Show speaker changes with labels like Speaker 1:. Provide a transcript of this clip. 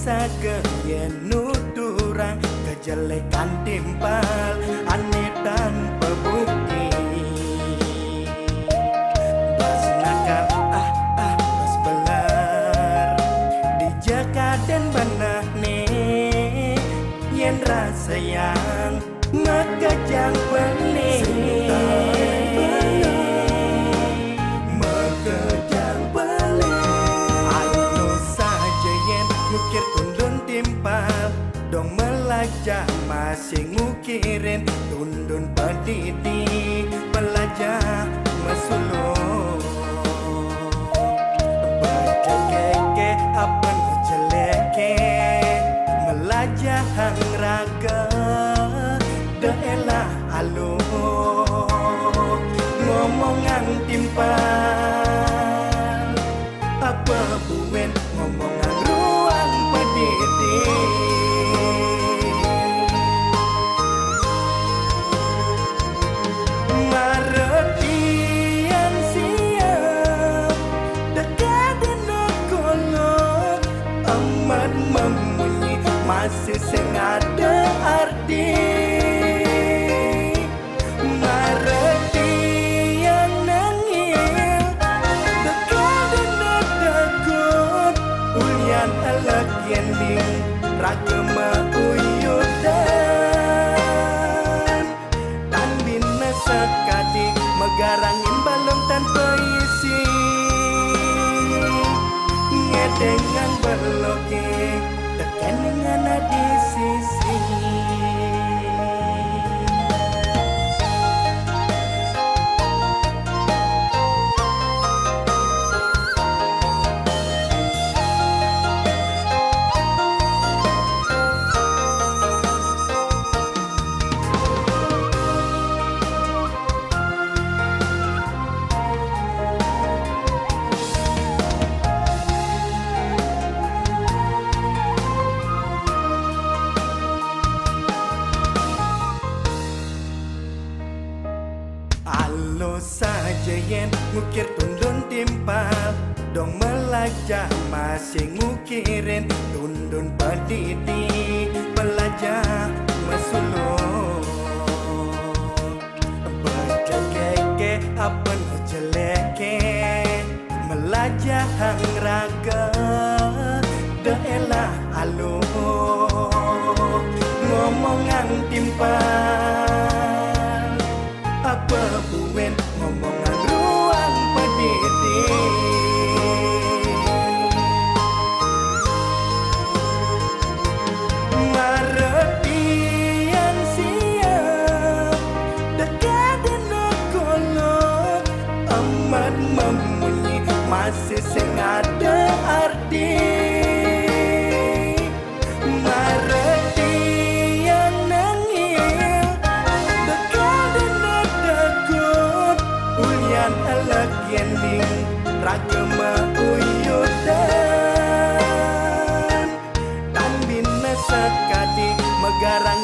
Speaker 1: sage yen nuturang kejelekan timpal aneh tanpa bukti. Bas nakal bas belar dijaka dan benah nih yen rasa yang maka jang pening. Ngukir tundun timpal dong melajah masih ngukirin tundun pedidi belajar mesulung berkeke apa ngejeleke melajah hang raga daelah alu ngomongan timpal apa buen ngomongan ruang pendidik. Maretian siap dekat dan kolot amat memunyi masih sengada arti. Maretian nangil dekat dan takut ulian alak yening ragama uyudan tan bina sekadi megarangin balong tanpa isi ngedengang berloke tekan dengan di sisi. Alo saja yen ngukir tundun timpal dong melajah masih ngukirin tundun pedidi belajar mesulung berkeke apa ngejeleke melajah hang raga daelah alu ngomongan timpal apa buen ngomongan ruang pendidik. Maretian siap dekat dan kolot amat memunyi masih sengada arti. Maretian nangil dekat dan takut ulian alak yening ragama uyudan tan bina sekadi megarang